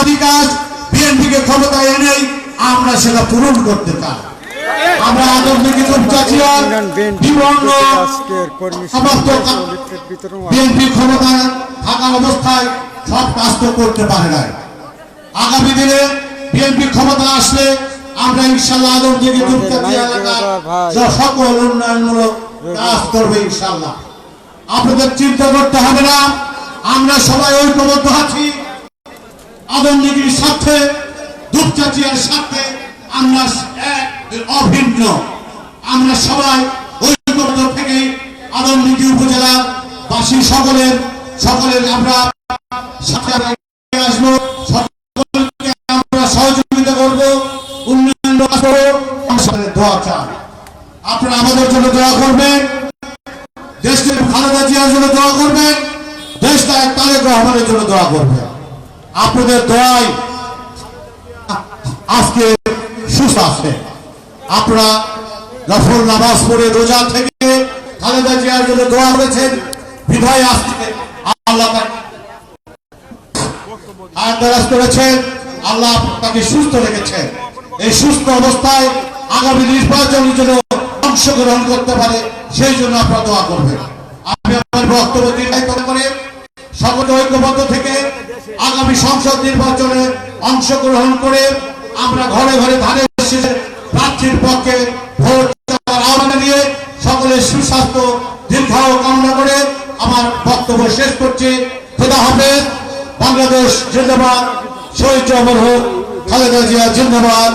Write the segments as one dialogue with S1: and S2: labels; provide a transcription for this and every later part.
S1: বিকাশ বিএনপিকে ক্ষমতায় এনেই আমরা সেটা পূরণ করতে চাই। আমরা আদমদিঘি দুপচাচিয়া বিভিন্ন বিএনপি ক্ষমতায় থাকা অবস্থায় সব কাজ তো করতে পারে নাই। আগামী দিনে বিএনপি ক্ষমতা আসলে আমরা ইনশাল্লাহ আদমদিঘি দুপচাচিয়া এলাকার সকল উন্নয়নমূলক কাজ করবে ইনশাল্লাহ। আপনাদের চিন্তা করতে হবে না, আমরা সবাই ঐক্যবদ্ধ আছি। আদমদিঘির স্বার্থে দুপচাচিয়ার স্বার্থে আমরা অভিন্ন। আমরা সবাই ঐক্যবদ্ধ থেকে আদমদিঘি উপজেলা বাসী সকলের আমরা সাথে আসবো, সকলকে আমরা সহযোগিতা করবো, উন্নয়ন দোয়া চাই। আপনারা আমাদের জন্য দোয়া করবেন, দেশের খালেদা জিয়ার জন্য দোয়া করবেন, দেশ নায়ক তারেক রহমানের জন্য দোয়া করবেন। আপনাদের দোয়ায় আজকে সুস্থ আছে। আপনারা নফল নামাজ পড়ে রোজা থেকে খালেদা জিয়ার জন্য দোয়া করেছেন, বিধায় আজকে আল্লাহ আয়াত করেছেন, আল্লাহ তাকে সুস্থ রেখেছেন। এই সুস্থ অবস্থায় আগামী নির্বাচনের জন্য অংশগ্রহণ করতে পারে, সেই জন্য আপনারা দোয়া করবেন। আমি আমার বক্তব্য দীর্ঘায়িত করে সকলে ঐক্যবদ্ধ থেকে আগামী সংসদ নির্বাচনে অংশগ্রহণ করে আমরা ঘরে ঘরে ধানের শীষের প্রার্থীর পক্ষে ভোট দেওয়ার আহ্বান দিয়ে সকলের সুস্বাস্থ্য দীর্ঘায়ু কামনা করে আমার বক্তব্য শেষ করছি। খোদা হাফেজ। বাংলাদেশ জিন্দাবাদ, শহীদ অমর হোক, খালেদা জিয়া জিন্দাবাদ,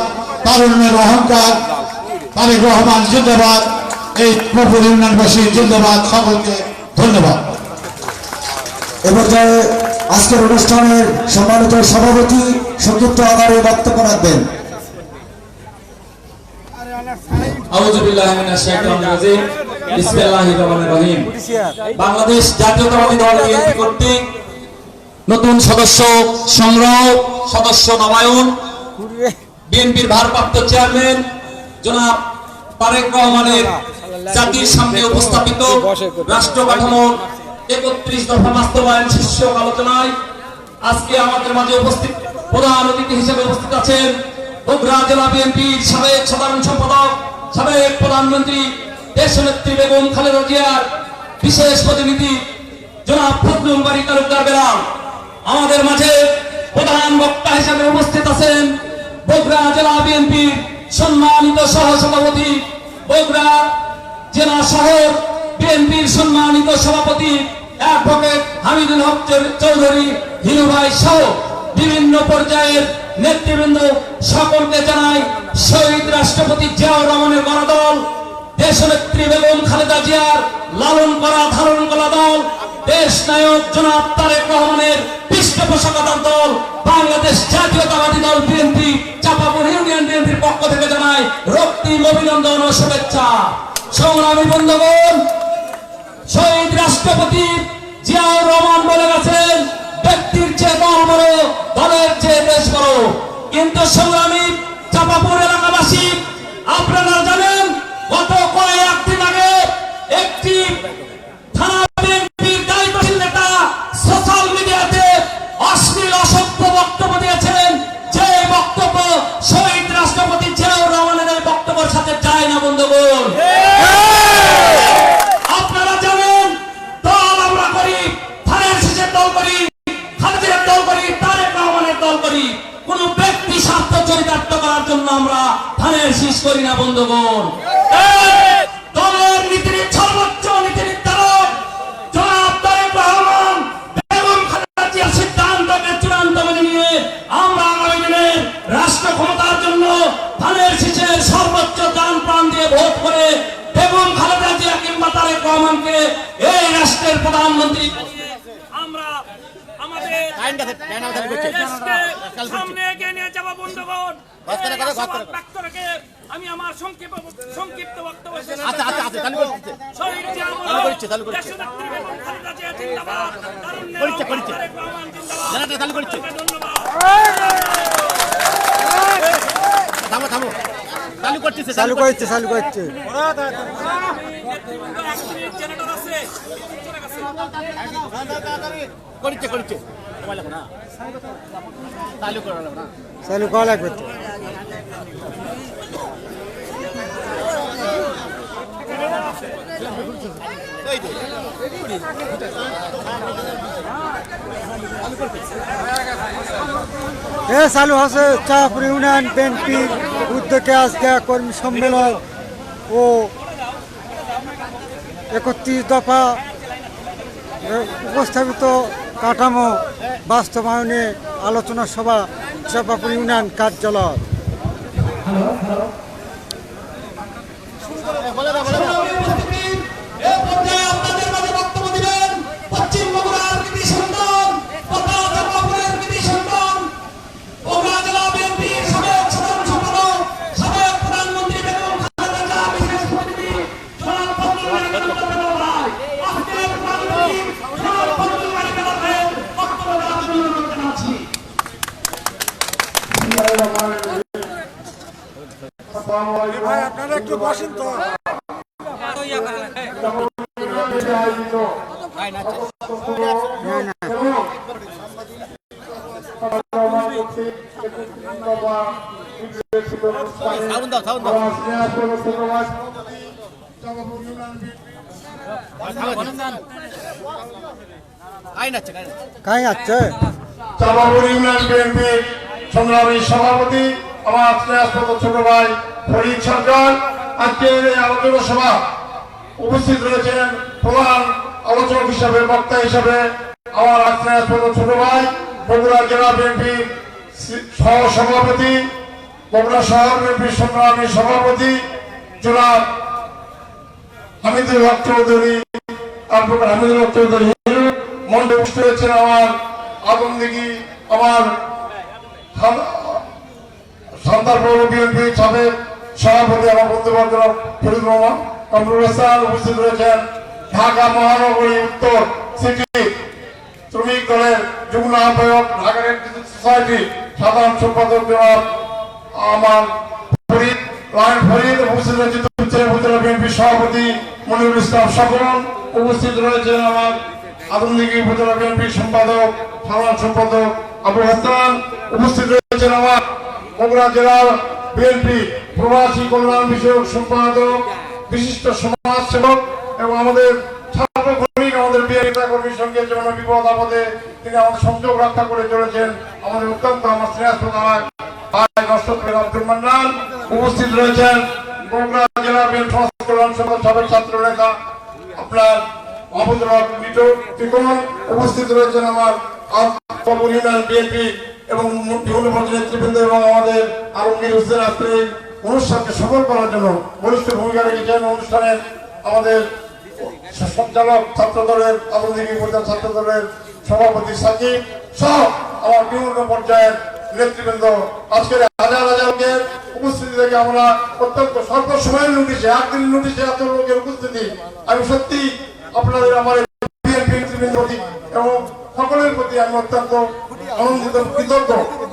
S1: তারুণ্যের অহংকার তারেক রহমান জিন্দাবাদ, এই মফুল ইউনিয়নবাসী জিন্দাবাদ। সকলকে ধন্যবাদ।
S2: এ পর্যায়ে আজকের অনুষ্ঠানের সম্মানিত সভাপতি সংক্ষিপ্ত আকারে বক্তব্য রাখবেন।
S3: বাংলাদেশ জাতীয়তাবাদী দল বিএনপি কর্তৃক নতুন সদস্য সংগ্রহ, সদস্য নবায়ন, বিএনপির ভারপ্রাপ্ত চেয়ারম্যান জনাব তারেক রহমানের জাতির সামনে উপস্থাপিত রাষ্ট্র কাঠামোর 31 দফা বাস্তবায়ন শীর্ষক আলোচনায় আজকে আমাদের মাঝে উপস্থিত প্রধান অতিথি হিসেবে উপস্থিত আছেন বগুড়া জেলা বিএনপির সাবেক সাধারণ সম্পাদক, সাবেক প্রধানমন্ত্রী দেশনেত্রী বেগম খালেদা জিয়ার বিশেষ প্রতিনিধি জনাব ফজলুল বারী তালুকদার বেলাল। আমাদের মাঝে প্রধান বক্তা হিসেবে উপস্থিত আছেন বগুড়া জেলা বিএনপির সম্মানিত সহ সভাপতি, বগুড়া জেলা শহর বিএনপির সম্মানিত সভাপতি অ্যাডভোকেট হামিদুল হক চৌধুরী হিরু ভাই সহ বিভিন্ন পর্যায়ের নেতৃবৃন্দ সকলকে জানাই শহীদ রাষ্ট্রপতি জিয়াউর রহমানের গণদল, দেশনেত্রী বেগম খালেদা জিয়ার লালন করা ধারণ করা দল, দেশ নায়ক জনাব তারেক রহমানের পৃষ্ঠপোষকতার দল বাংলাদেশ জাতীয়তাবাদী দল বিএনপি চাঁপাপুর ইউনিয়ন বিএনপির পক্ষ থেকে জানাই রক্তিম অভিনন্দন ও শুভেচ্ছা। সংগ্রামী বন্ধুগণ, শহীদ রাষ্ট্রপতি জিয়াউর রহমান বলে গেছেন, ব্যক্তির চেয়ে দল বড়, দলের চেয়ে দেশ বড়। কিন্তু সংগ্রামী চাঁপাপুর এলাকাবাসী, আপনারা জানেন গত কয়েকদিন আগে একটি থানা বিএনপির দায়িত্বশীল নেতা সোশ্যাল মিডিয়াতে অশ্লীল অসভ্য বক্তব্য দিয়েছেন, যে বক্তব্য শহীদ রাষ্ট্রপতি জিয়াউর রহমানের এই বক্তব্যের সাথে যায় না। বন্ধুগণ, আপনারা জানেন দল আমরা করি, ধানের শীষের দল করি, খালেদার দল করি, তারেক রহমানের দল করি। কোন ব্যক্তি স্বার্থ চরিতার্থ করার জন্য আমরা ধানের শীষ করি না। বন্ধুগণ, দলের নীতির সর্বোচ্চ নীতি নির্ধারক জনাব তারেক রহমান বেগম খালেদা জিয়ার সিদ্ধান্তকে চূড়ান্ত মেনে নিয়ে আমরা আগামী দিনে রাষ্ট্র ক্ষমতার জন্য ধানের শীষের সর্বোচ্চ দান প্রাণ দিয়ে ভোট করে বেগম খালেদা জিয়া কিংবা তারেক রহমানকে এই রাষ্ট্রের প্রধানমন্ত্রী আমরা আমাদের সামনে এগিয়ে নিয়ে যাব। বন্ধুগণ, আমি আমার সংক্ষিপ্ত বক্তব্য শেষ
S2: চালু করছে
S3: করছে
S2: চালু করা লাগবে তো। চালু আছে চাঁপাপুর ইউনিয়ন বিএনপির উদ্যোগে আজকে কর্মী সম্মেলন ও 31 দফা উপস্থাপিত কাঠামো বাস্তবায়নে আলোচনা সভা চাঁপাপুর ইউনিয়ন কার্যালয়। আপনারা একটু বসেন তো।
S4: চাঁপাপুর ইউনিয়ন বিএনপির সংগ্রামী সভাপতি আমার স্নেহাস্পদ ছোট ভাই ফরিদ সরকার আজকের এই আলোচনা সভা উপস্থিত রয়েছেন প্রধান আলোচক হিসাবে বক্তা হিসাবে আমার স্নেহাস্পদ ছোট ভাই বগুড়া জেলা বিএনপির সহ সভাপতি বগুড়া শহর বিএনপির সংগ্রামী সভাপতি জনাব হামিদুল হক চৌধুরী তারপর হামিদুল হক চৌধুরী মন্ডে উপস্থিত হয়েছেন আমার আদমদিঘি আমার সন্তান পৌর বিএনপি সাবেক সভাপতি আমার বন্ধু বান্ধব ফরিদ মোহাম্মদ কামরুল হাসান উপস্থিত রয়েছেন ঢাকা মহানগরী উত্তর সিটি শ্রমিক দলের যুগ্ম আহ্বায়ক ঢাকা রেড ক্রিসেন্ট সোসাইটি সাধারণ সম্পাদক জনাব আমার ফরিদ লায়ন ফরিদ উপস্থিত রয়েছে উপজেলা বিএনপি সভাপতি মনিরুল ইসলাম স্বপন উপস্থিত রয়েছেন আমার আদমদিঘি উপজেলা বিএনপি সম্পাদক সাধারণ সম্পাদক আবু হাসান উপস্থিত রয়েছেন আমার বগুড়া জেলার বিএনপি প্রবাসী কল্যাণ বিষয়ক সম্পাদক বিশিষ্ট সমাজসেবক এবং আমাদের সার্বক্ষণিক আমাদের বিএনপি কর্মীর সঙ্গে যেমন বিপদ আপদে তিনি আমাদের সংযোগ রক্ষা করে চলেছেন আমাদের অত্যন্ত আমার স্নেহাস্পদ ভাই নষ্টপ্রিয় আব্দুল মান্নান উপস্থিত রয়েছেন বগুড়া জেলা বিএনপি সমাজ কল্যাণ সমিতির সাবেক ছাত্র নেতা আপনার মাহমুদুর রহমান মিটু ত্রিকোণ উপস্থিত রয়েছেন আমার ইউনিয়ন বিএনপি এবং বিভিন্ন পর্যায়ের নেতৃবৃন্দ এবং আমাদের আলমগীর হোসেন আজকে অনুষ্ঠানকে সফল করার জন্য বলিষ্ঠ ভূমিকা রেখেছেন অনুষ্ঠানের আমাদের সঞ্চালক ছাত্র দলের আলমদিঘি উপজেলা ছাত্র দলের সভাপতি সাকিব সহ আমার বিভিন্ন পর্যায়ের নেতৃবৃন্দ আজকের হাজার হাজার লোকের উপস্থিতি থেকে আমরা অত্যন্ত স্বল্প সময়ের নোটিশে একদিন নোটিশে এত লোকের উপস্থিতি আমি সত্যি আপনাদের আমার বিএনপি নেতৃবৃন্দ এবং সকলের প্রতি আমি অত্যন্ত আনন্দিত কৃতজ্ঞ।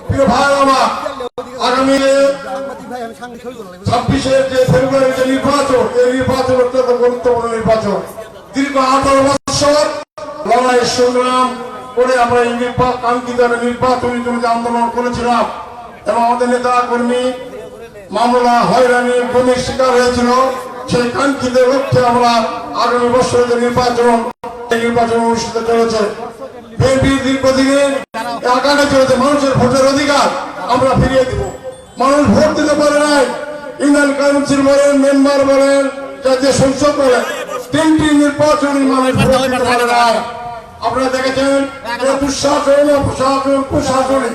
S4: প্রিয় ভাই আমার আগামী 26 যে ফেব্রুয়ারি যে নির্বাচন এই নির্বাচন অত্যন্ত গুরুত্বপূর্ণ নির্বাচন দীর্ঘ 18 বছর লড়াই সংগ্রাম করে আমরা এই কাঙ্ক্ষিত নির্বাচনের জন্য আন্দোলন করেছিলাম এবং আমাদের নেতা কর্মী মামলা হয়রানি গুমের শিকার হয়েছিল সেই কাঙ্ক্ষিত লক্ষ্যে আমরা আগামী বছরে যে নির্বাচন অনুষ্ঠিত চলেছে বিএনপি দীর্ঘদিনের আকাঙ্ক্ষা চলেছে মানুষের ভোটের অধিকার আমরা ফিরিয়ে দিব। মানুষ ভোট দিতে পারে নাই, ইউনিয়ন কাউন্সিল বলেন, মেম্বার বলেন, জাতীয় সংসদ বলেন, 3টি নির্বাচনী মানুষ ভোট দিতে পারে নাই। আপনারা দেখেছেন দুঃশাসন প্রশাসন কুশাসনে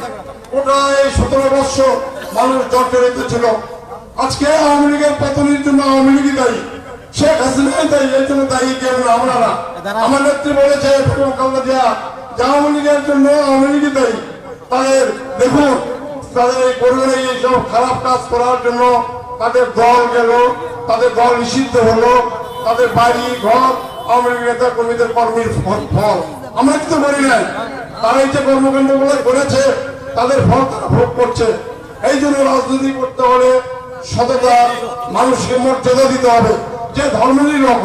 S4: ওটা এই 17 বছর মানুষ জর্জরিত ছিল। আজকে আওয়ামী লীগের পতনের জন্য আওয়ামী লীগই দায়ী, শেখ হাসিনা দায়ী, এর জন্য দায়ী কেউ না আমরা না। আমার নেত্রী বলেছে আওয়ামী লীগের জন্য আওয়ামী লীগই দায়ী। তাদের দেখুন তাদের এই পরিবারে এইসব খারাপ কাজ করার জন্য তাদের দল গেল, তাদের দল নিষিদ্ধ হলো, তাদের বাড়ি ঘর আওয়ামী লীগ নেতা কর্মীদের কর্মীর ফল আমরা কিন্তু করি নাই। তারা এই যে কর্মকাণ্ড গুলো করেছে তাদের ফল তারা ভোগ করছে। এই জন্য রাজনীতি করতে হলে সততা, মানুষকে মর্যাদা দিতে হবে, যে ধর্মেরই লোক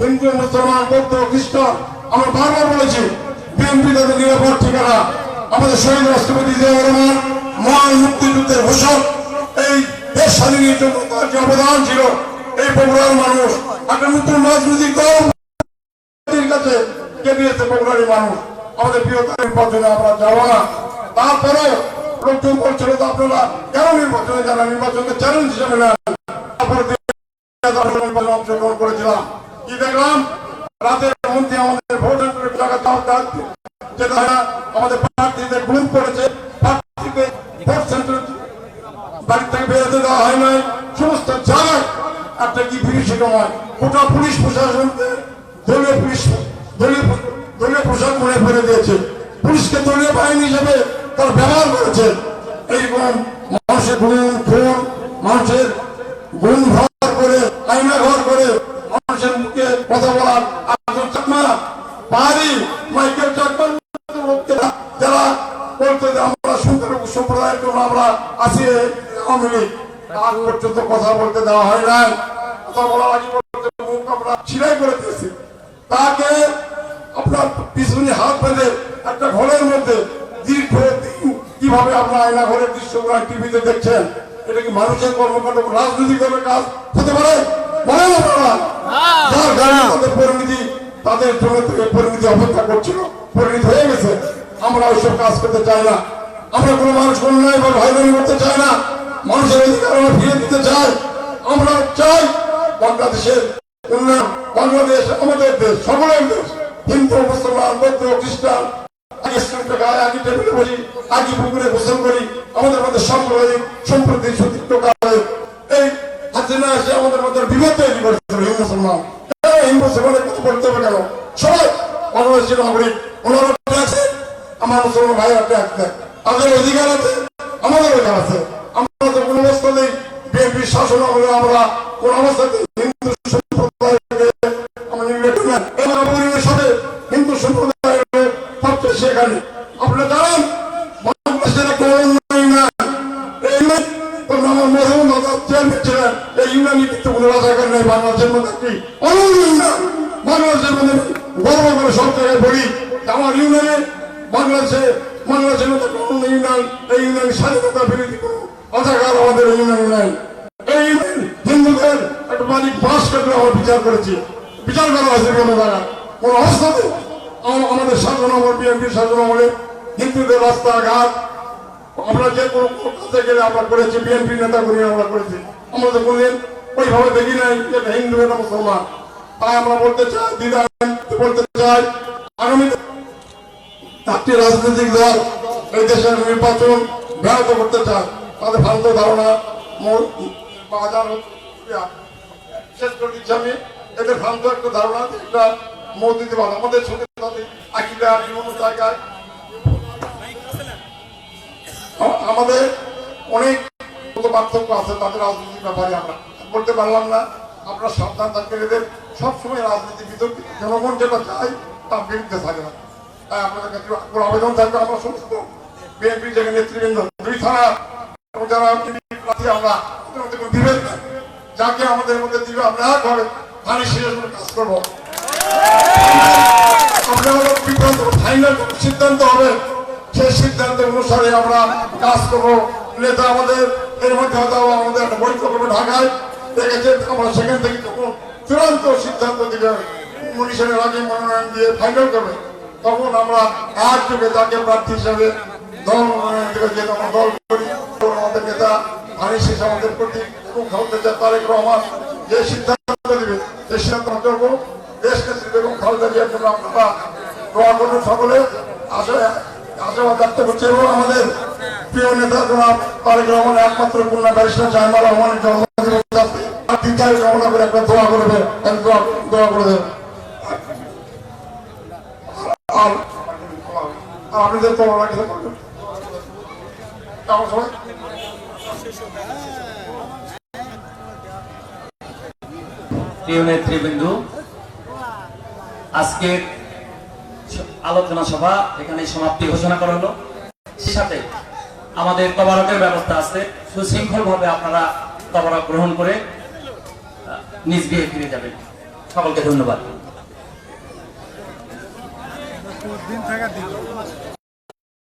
S4: হিন্দু মুসলমান বৌদ্ধ খ্রিস্টান। আমরা বারবার বলেছি বিএনপি তাদের নিরাপদ ঠিকানা আমাদের শহীদ রাষ্ট্রপতি জিয়াউর রহমান মহান মুক্তিযুদ্ধের ঘোষক, এই দেশ স্বাধীনের জন্য তার যে অবদান ছিল, এই বগুড়ার মানুষ একটা নতুন রাজনৈতিক দল কাছে কে দিয়েছে বগুড়ারই মানুষ। আমাদের প্রিয়তা নির্বাচনে আমরা যাবো না, তারপরে লোকজন বলছিল তো আপনারা কেন নির্বাচনে যারা নির্বাচনকে চ্যালেঞ্জ হিসেবে নেন। তারপরে অংশগ্রহণ করেছিলাম, কি দেখলাম রাতের মধ্যে আমাদের ভোট যেটা আমাদের প্রার্থীদের গ্রুপ করেছে, প্রার্থীদের ভোট সেন্টার বাড়ি থেকে বেরোতে দেওয়া হয় নাই, সমস্ত জায়গায় একটা কি ভিড় নয়, গোটা পুলিশ প্রশাসনকে দলীয় পোশাক মনে করে দিয়েছে, পুলিশকে দলীয় বাহিনী হিসেবে তারা ব্যবহার করেছে। এইরকম মানুষের গুণ খুন, মানুষের গুণ ঘর করে, আইনা ঘর করে, মানুষের মুখে কথা বলার আর্জুন চাকমা পাহাড়ি মাইকেল চাকমার লোকেরা যারা বলতে আমরা সংখ্যালঘু সম্প্রদায়ের জন্য আমরা আছি আওয়ামী লীগ, আজ পর্যন্ত কথা বলতে দেওয়া হয় নাই। কথা বলার আগে মুখ আমরা ছিলাই করে দিয়েছি। তাকে আপনার পিছনে হাত বেঁধে একটা ঘরের মধ্যে দীর্ঘ দিন কিভাবে আপনার আয়না ঘরের দৃশ্যগুলো টিভিতে দেখছেন, এটা কি মানুষের কর্মকাণ্ড রাজনৈতিক দলের কাজ হতে পারে? বলেন আপনারা, যার গাড়ি তাদের পরিণতি, তাদের জন্য থেকে পরিণতি অপেক্ষা করছিল, পরিণতি হয়ে গেছে। আমরা ওইসব কাজ করতে চাই না, আমরা কোনো মানুষ অন্যায় বা ভাইবানি করতে চাই না, মানুষের অধিকার আমরা ফিরে দিতে চাই। আমরা চাই বাংলাদেশের উন্নয়ন, বাংলাদেশ আমাদের দেশ, সকলের দেশ, হিন্দু মুসলমান বৌদ্ধ খ্রিস্টান, আগে টেবিলে বসি, আগে পুকুরে গোসল করি, আমাদের মধ্যে সাম্প্রদায়িক সম্প্রতি সতীর্থ কালে এই হাসিনা এসে আমাদের মধ্যে বিভেদ তৈরি করেছিল। হিন্দু মুসলমান হিন্দু মুসলমানের কথা বলতে হবে কেন? সবাই বাংলাদেশের নাগরিক, ওনারা আছে, আমার মুসলমান ভাইরা ট্যাক্স দেয়, তাদের অধিকার আছে, আমাদের অধিকার আছে। আমরা তো কোনো অবস্থাতেই বিএনপির শাসন আমলে আমরা কোন অবস্থাতেই হিন্দু সম্প্রদায়কে আমরা নির্বাচন সাথে হিন্দু সম্প্রদায়ের সবচেয়ে সেখানে আপনারা জানেন বাংলাদেশের একটা উন্নয়ন নাই, আমার মরহুম চেয়ারম্যান ছিলেন, এই ইউনানি কিন্তু কোনো রাজাকার নেই বাংলাদেশের মধ্যে একটি অনুন্নয়ন। বাংলাদেশের মধ্যে গর্ব করে সব জায়গায় বলি আমার ইউনিয়নে বাংলাদেশের মধ্যে কোনো ইউনিয়ন, এই ইউনিয়ন স্বাধীনতা বিরোধী কোনো রাজাকার আমাদের ইউনিয়ন নাই। এই হিন্দুদের একটা মালিক বাস কাটলে আমরা বিচার করেছি, বিচার করা হয়েছে কোনো জায়গায় কোন অবস্থাতে। আমাদের শাসন আমল, বিএনপির শাসন আমলে হিন্দুদের রাস্তাঘাট আমরা যে কোনো কাজে গেলে আমরা করেছি, বিএনপি নেতা করি আমরা করেছি। আমরা তো কোনদিন ওইভাবে দেখি নাই যে হিন্দু এটা মুসলমান। তাই আমরা বলতে চাই, দিদা বলতে চাই, আগামী চারটি রাজনৈতিক দল এই দেশের নির্বাচন ব্যাহত করতে চায়, তাদের ভ্রান্ত ধারণা শেষ করে দিচ্ছি আমি। এদের ভ্রান্ত একটা ধারণা একটা মত দিতে পারে আমাদের সাথে তাদের আকিদা বিভিন্ন জায়গায় আমাদের অনেক পার্থক্য আছে তাদের রাজনীতির ব্যাপারে আমরা বলতে পারলাম না। আমরা সাবধান থাকতে এদের সবসময় রাজনীতি বিতর্কিত, জনগণ যেটা চাই তার বিরুদ্ধে থাকে না। তাই আপনাদের কাছে আবেদন থাকবে, আমরা সমস্ত বিএনপি যে নেতৃবৃন্দ দুই থানা যারা আমরা দিবেন যাকে আমাদের মধ্যে দিবে আমরা একভাবে পানি শেষের কাজ করবো। ফাইনাল সিদ্ধান্ত হবে, সেই সিদ্ধান্ত অনুসারে আমরা কাজ করবো। নেতা আমাদের এর মধ্যে হয়তো আমাদের একটা বৈঠক করবো ঢাকায়, দেখেছে আমরা সেখান থেকে যখন চূড়ান্ত সিদ্ধান্ত দিবে মনীষের আগে মনোনয়ন দিয়ে ফাইনাল করবে, তখন আমরা এক যুগে তাকে প্রার্থী হিসাবে দল মনোনয়ন থেকে যেহেতু আমরা দল করি, আমাদের নেতা পানি শেষ আমাদের প্রতি খালেদা জিয়া তারেক রহমান যে সিদ্ধান্ত দিবে সেই সিদ্ধান্ত করবো। দেশ নেত্রী বেগম খালেদা জিয়ার জন্য আপনারা দোয়া করবেন সকলে, আশাবাদ ব্যক্ত করছে। এবং আমাদের প্রিয় নেতা জনাব তারেক রহমান একমাত্র কন্যা ব্যারিস্টার জাহাঙ্গীর রহমানের জন্মদিন দীর্ঘায়ু কামনা করে একটা দোয়া করবে, দোয়া করে দেবেন। আর আপনাদের তো কিছু করবেন সবাই।
S3: প্রিয় নেতৃবৃন্দ, আজকের আলোচনা সভা এখানে সমাপ্তি ঘোষণা করা হলো। সে সাথে আমাদের তবারকের ব্যবস্থা আছে, সুশৃঙ্খল ভাবে আপনারা তবারক গ্রহণ করে নিজ গৃহে ফিরে যাবেন। সকলকে ধন্যবাদ।